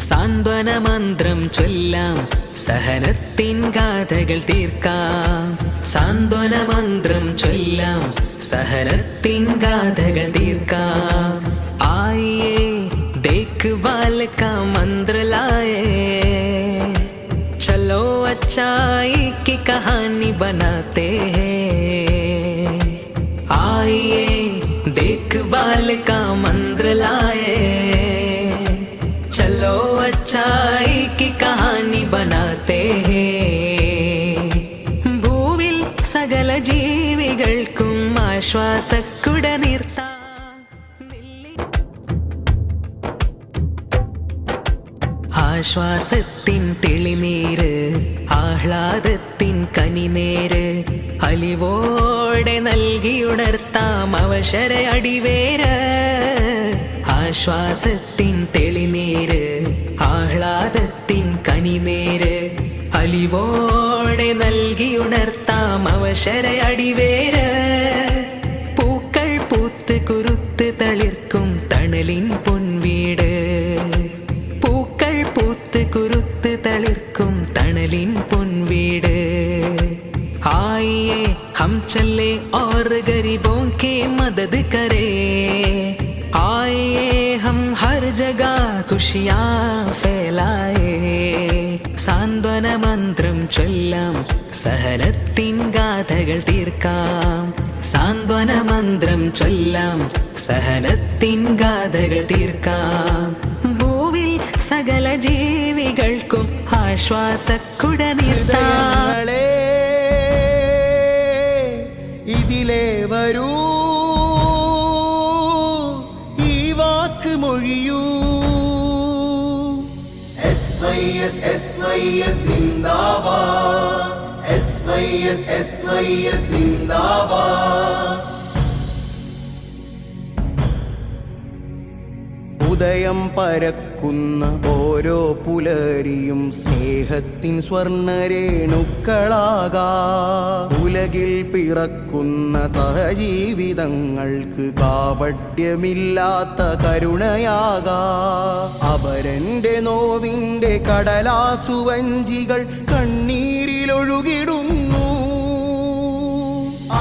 സാന്ത്വന മന്ത്രം ചൊല്ലാം, സഹനത്തിൻ ഗാഥകൾ തീർക്കാം. സാന്ത്വന മന്ത്രം ചൊല്ലാം, സഹനത്തിൻ ഗാഥകൾ തീർക്കാം. ആയിയേ देखभाल का मंत्र लाए, चलो अच्छाई की कहानी बनाते हैं. आइए देखभाल का मंत्र लाए, चलो अच्छाई की कहानी बनाते हैं. ഭൂവിൽ സകല ജീവികൾക്കും ആശ്വാസക്കുട നിർത്താം. ആശ്വാസത്തിൻ തെളിനീര്, ആഹ്ലാദത്തിൻ കനിനേര്, അലിവോടെ നൽകിയുണർത്താം അവശര അടിവേര്. ആശ്വാസത്തിൻ തെളിനീര്, ആഹ്ലാദത്തിൻ കനിനേര്, അലിവോടെ നൽകിയുണർത്താം അവശര അടിവേര്. പൂക്കൾ പൂത്ത് കുരുത്ത് തളിർക്കും തണലിൻ പൊൻവീട്, കുരുത്ത് തളിർക്കും തണലിൻ പൊൻവീട്. ആയിയേ ഹം ചല്ലേ और गरीबों की मदद करें. आइए हम हर जगह खुशियाँ फैलाए. സാന്ത്വന മന്ത്രം ചൊല്ലാം, സഹനത്തിൻ ഗാഥകൾ തീർക്കാം. സാന്ത്വന മന്ത്രം ചൊല്ലാം, സഹനത്തിൻ ഗാഥകൾ തീർക്കാം. ഭൂവിൽ സകല ജീവികൾക്കും ആശ്വാസക്കുട നിർത്താം. ഇതിലേ വരൂ, ഈ വാക്ക് മൊഴിയൂ. SYS SYS സിന്ദാബാദ്, SYS SYS സിന്ദാബാദ്. ഉദയം പരക്കുന്ന ഓരോ പുലരിയും സ്നേഹത്തിൻ സ്വർണ്ണരേണുക്കളാകാം. ഉലകിൽ പിറക്കുന്ന സഹജീവിതങ്ങൾക്ക് കാപട്യമില്ലാത്ത കരുണയാകാം. അപരന്റെ നോവിന്റെ കടലാസുവഞ്ചികൾ കണ്ണീരിലൊഴുകിടുന്നു.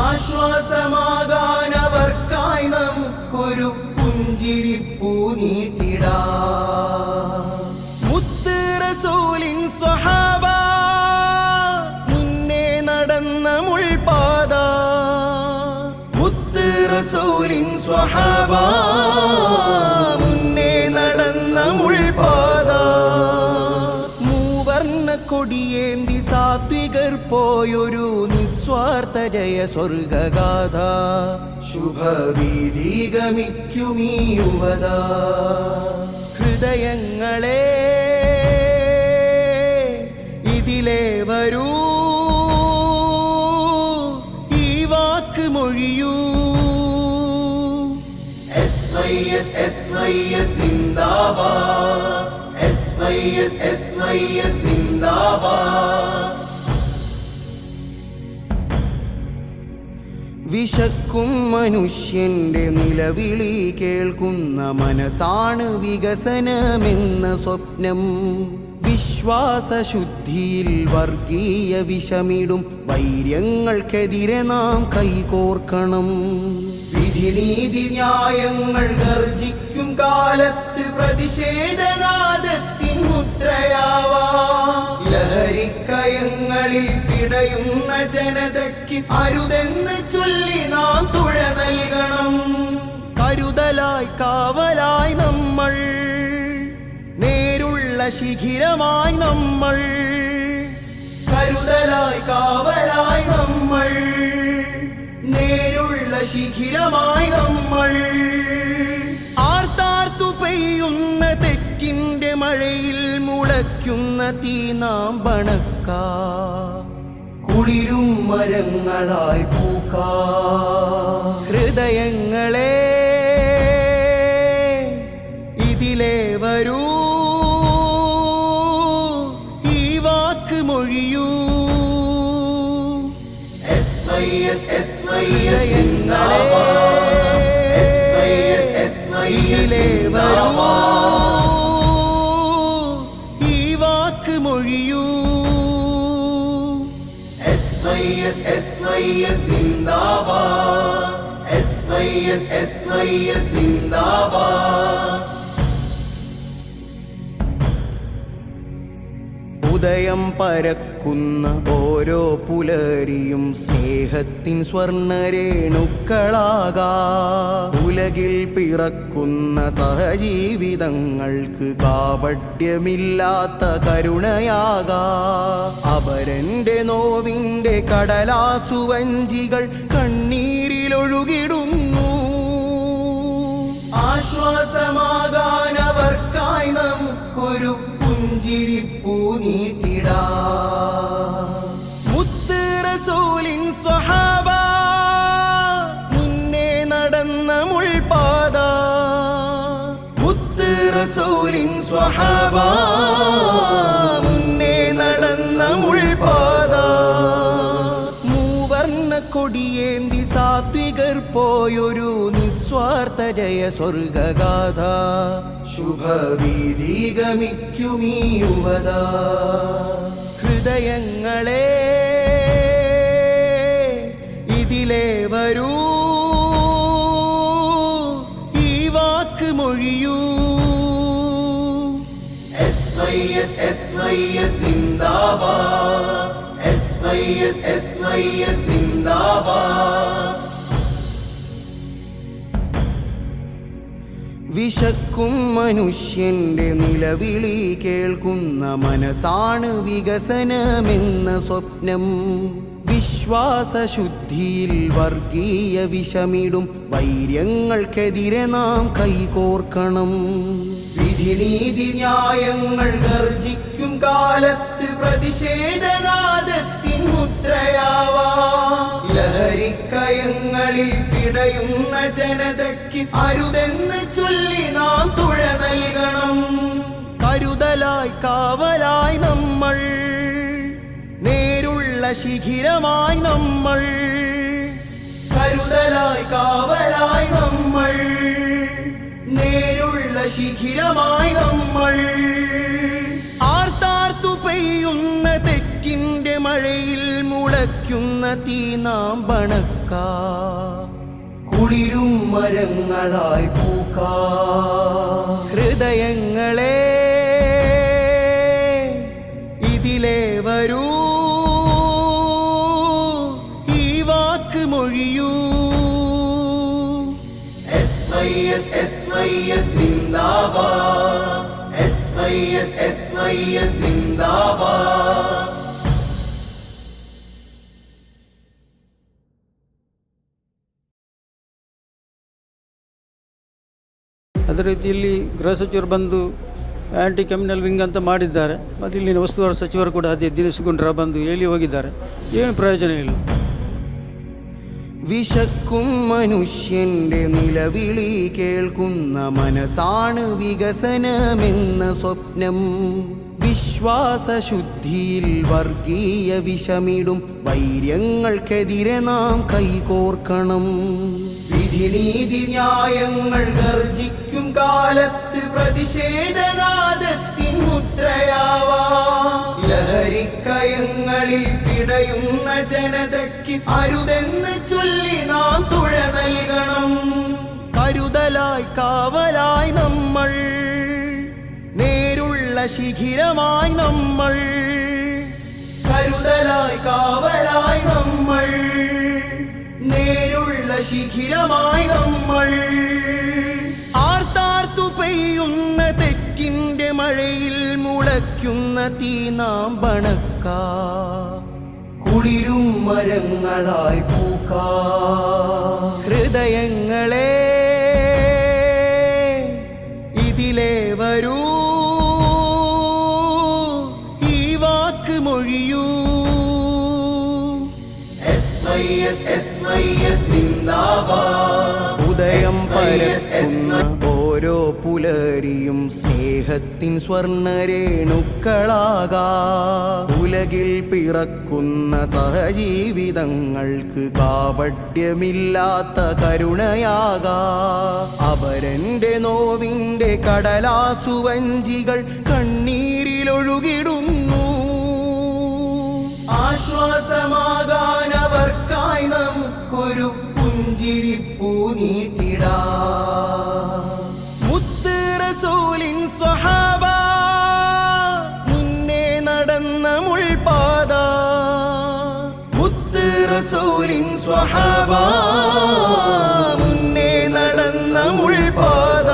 ആശ്വാസമാകാൻ അവർക്കായി നമുക്കൊരു പുഞ്ചിരിപ്പൂ നീട്ടിടാം. മുത്ത് റസൂലിൻ സ്വഹാബ മുന്നേ നടന്ന മുൾപാത. മുത്ത് റസൂലിൻ സ്വഹാബ മുന്നേ നടന്ന മുൾപാത. മൂവർണ്ണ കൊടിയേന്തി സാത്വികർ പോയൊരു നിസ്വാർത്ഥ ജയ സ്വർഗഗാഥ. ശുഭവീതി ഗമിക്കുമീ യുവത. ഹൃദയങ്ങളെ ഇതിലേ വരൂ, ഈ വാക്ക് മൊഴിയൂ. SYS SYS സിന്ദാബാദ്, SYS SYS സിന്ദാബാദ്. വിശക്കും മനുഷ്യന്റെ നിലവിളി കേൾക്കുന്ന മനസ്സാണ് വികസനമെന്ന സ്വപ്നം. വിശ്വാസശുദ്ധിയിൽ വർഗീയ വിഷമിടും വൈര്യങ്ങൾക്കെതിരെ നാം കൈകോർക്കണം. വിധിനീതി ന്യായങ്ങൾ ഗർജിക്കും കാലത്ത് പ്രതിഷേധനാദത്തിൻ മുദ്രയാവാം. ലഹരിക്കയങ്ങളിൽ പിടയുന്ന ജനതയ്ക്ക് അരുതെന്ന് ചൊല്ലി നാം തുഴ നൽകണം. കരുതലായി കാവലായി നമ്മൾ, നേരുള്ള ശിഖിരമായി നമ്മൾ. കരുതലായി കാവലായി നമ്മൾ, നേരുള്ള ശിഖിരമായി നമ്മൾ. ആർത്താർത്തു പെയ്യുന്ന തെറ്റിന്റെ മഴയിൽ മുളയ്ക്കുന്ന തീ നാം ബണക്കാ. കുളിരും മരങ്ങളായി പൂക്കാ. ഹൃദയങ്ങളെ ഇതിലേ വരൂ, ഈ വാക്ക് മൊഴിയൂ. SYS SYS ഇതിലേ വരൂ, SYS സിന്ദാബാദ് SYS സിന്ദാബാദ് ഉദയം പരക്കുന്ന ഓരോ പുലരിയും സ്നേഹത്തിൻ സ്വർണ്ണരേണുക്കളാകാ ഉലകിൽ പിറക്കുന്ന സഹജീവിതങ്ങൾക്ക് കാപട്യമില്ലാത്ത കരുണയാകാ അവരന്റെ നോവിന്റെ കടലാസുവഞ്ചികൾ കണ്ണീരിലൊഴുകിടുന്നു ആശ്വാസമാകാൻ അവർക്കായി നമുക്കൊരു പുഞ്ചിരിപ്പൂ നീട്ടിടാ മുത്ത് റസൂലിൻ സ്വഹാബ മുന്നേ നടന്ന മുൾപാത മുത്ത് റസൂലിൻ സ്വഹാബ മുന്നേ നടന്ന മുൾപാത മൂവർണ്ണ കൊടിയേന്തി സാത്വികർ പോയൊരു നിസ്വാർത്ഥ ജയ സ്വർഗഗാഥ ശുഭവീതി ഗമിക്കുമീ യുവത ഹൃദയങ്ങളെ ഇതിലേ വരൂ ഈ വാക്ക് മൊഴിയൂ SYS സിന്ദാബാദ് SYS സിന്ദാബാദ് വിശക്കും മനുഷ്യന്റെ നിലവിളി കേൾക്കുന്ന മനസ്സാണ് വികസനമെന്ന സ്വപ്നം വിശ്വാസശുദ്ധിയിൽ വർഗീയ വിഷമിടും വൈര്യങ്ങൾക്കെതിരെ നാം കൈകോർക്കണം വിധിനീതി ന്യായങ്ങൾ ഗർജിക്കും കാലത്ത് പ്രതിഷേധനാദത്തിൻ മുദ്രയാവാ ലഹരിക്കയങ്ങളിൽ പിടയുന്ന ജനതയ്ക്ക് അരുതെന്ന് ചൊല്ലി നാം തുഴ നൽകണം കരുതലായി കാവലായി നമ്മൾ നേരുള്ള ശിഖിരമായി നമ്മൾ കരുതലായി കാവലായി നമ്മൾ നേരുള്ള ശിഖിരമായി നമ്മൾ ആർത്താർത്തു പെയ്യുന്ന തെറ്റിന്റെ മഴയിൽ മുളയ്ക്കുന്ന തീ നാം പണക്കാ കുളിരും മരങ്ങളായി പൂക്കാ ഹൃദയങ്ങളെ ഇതിലേ വരൂ ഈ വാക്ക് മൊഴിയൂ SYS സിന്ദാബാദ് SYS സിന്ദാബാദ് ಅದೇ ರೀತಿಯಲ್ಲಿ ಗೃಹ ಸಚಿವರು ಬಂದು ಆ್ಯಂಟಿ ಕ್ರಿಮಿನಲ್ ವಿಂಗ್ ಅಂತ ಮಾಡಿದ್ದಾರೆ ಮತ್ತು ಇಲ್ಲಿನ ಉಸ್ತುವಾರಿ ಸಚಿವರು ಕೂಡ ಅದೇ ದಿನೇಶ್ ಗುಂಡ್ರಾ ಬಂದು ಹೇಳಿ ಹೋಗಿದ್ದಾರೆ ಏನು ಪ್ರಯೋಜನ ಇಲ್ಲ വിശക്കും മനുഷ്യന്റെ നിലവിളി കേൾക്കുന്ന മനസ്സാണ് വികസനമെന്ന സ്വപ്നം വിശ്വാസശുദ്ധിയിൽ വർഗീയ വിഷമിടും വൈര്യങ്ങൾക്കെതിരെ നാം കൈകോർക്കണം വിധിനീതി ന്യായങ്ങൾ ഗർജിക്കും കാലത്ത് പ്രതിഷേധനാദത്തിൻ മുദ്രയാവാ ലഹരിക്കയങ്ങളിൽ പിടയുന്ന ജനതയ്ക്ക് അരുതെന്ന് ചൊല്ലി നാം തുഴ നൽകണം കരുതലായി കാവലായി നമ്മൾ നേരുള്ള ശിഖിരമായി നമ്മൾ കരുതലായി കാവലായി നമ്മൾ നേരുള്ള ശിഖിരമായി നമ്മൾ ആർത്താർത്തു പെയ്യുന്ന തെറ്റിന്റെ മഴയിൽ മുളയ്ക്കുന്ന തീ നാം പണക്കാ കുളിരും മരങ്ങളായി പൂക്കാ ഹൃദയങ്ങളെ ഇതിലേ വരൂ ഈ വാക്ക് മൊഴിയൂ SYS സിന്ദാബാദ് ഉദയം പരക്കുന്ന ഓരോ പുലരിയും സ്നേഹത്തിൻ സ്വർണ്ണരേണുക്കളാകാ ഉലകിൽ പിറക്കുന്ന സഹജീവിതങ്ങൾക്ക് കാപട്യമില്ലാത്ത കരുണയാകാ അവരന്റെ നോവിന്റെ കടലാസുവഞ്ചികൾ കണ്ണീരിലൊഴുകിടുന്നു ആശ്വാസമാകാൻ അവർക്കായി നമുക്കൊരു പുഞ്ചിരിപ്പൂ നീട്ടിടാ. മുത്ത് റസൂലിൻ സ്വഹാബ മുന്നേ നടന്ന മുൾപാത. മുത്ത് റസൂലിൻ സ്വഹാബ മുന്നേ നടന്ന മുൾപാത.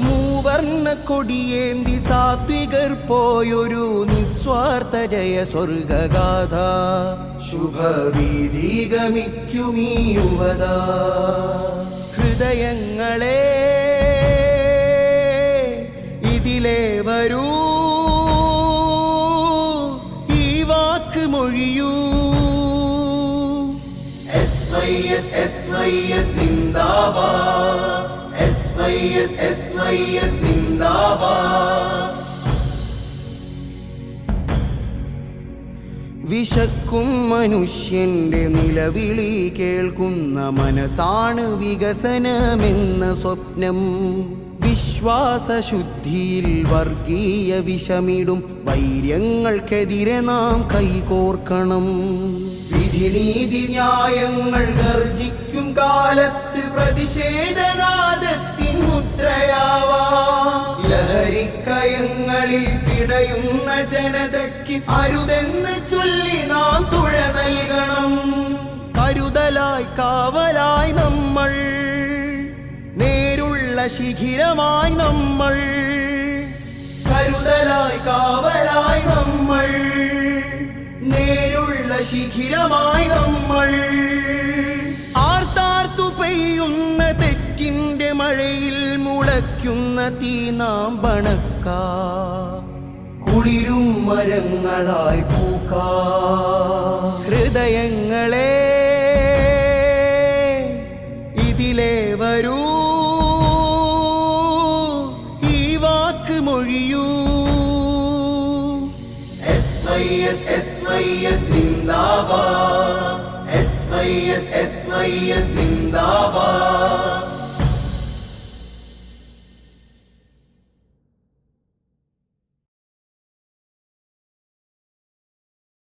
മൂവർണ്ണ കൊടിയേന്തി സാത്വികർ പോയൊരു നിസ്വാർത്ഥ ജയ സ്വർഗഗാഥ. ശുഭവീതി ഗമിക്കുമീ യുവത. ഹൃദയങ്ങളെ ഇതിലേ വരൂ, ഈ വാക്ക് മൊഴിയൂ. SYS SYS സിന്ദാബാദ്, SYS SYS സിന്ദാബാദ്. വിശക്കും മനുഷ്യന്റെ നിലവിളി കേൾക്കുന്ന മനസ്സാണ് വികസനമെന്ന സ്വപ്നം. വിശ്വാസശുദ്ധിയിൽ വർഗീയ വിഷമിടും വൈര്യങ്ങൾക്കെതിരെ നാം കൈകോർക്കണം. വിധിനീതി ന്യായങ്ങൾ ഗർജിക്കും കാലത്ത് പ്രതിഷേധനാദത്തിൻ മുദ്രയാവാം. ലഹരിക്കയങ്ങളിൽ പിടയുന്ന ജനതയ്ക്ക് അരുതെന്ന് ചൊല്ലി നാം തുഴ നൽകണം. കരുതലായി കാവലായി നമ്മൾ, നേരുള്ള ശിഖിരമായി നമ്മൾ. കരുതലായി കാവലായി നമ്മൾ, നേരുള്ള ശിഖിരമായി നമ്മൾ. ആർത്താർത്തു പെയ്യുന്ന തെറ്റിന്റെ മഴയിൽ മുളയ്ക്കുന്ന തീ നാം പണക്കാ. കുളിരും മരങ്ങളായി പൂക്കാ. ഹൃദയങ്ങളെ ഇതിലേ വരൂ, ഈ വാക്ക് മൊഴിയൂ. SYS SYS സിന്ദാബാദ്, SYS SYS സിന്ദാബാദ്.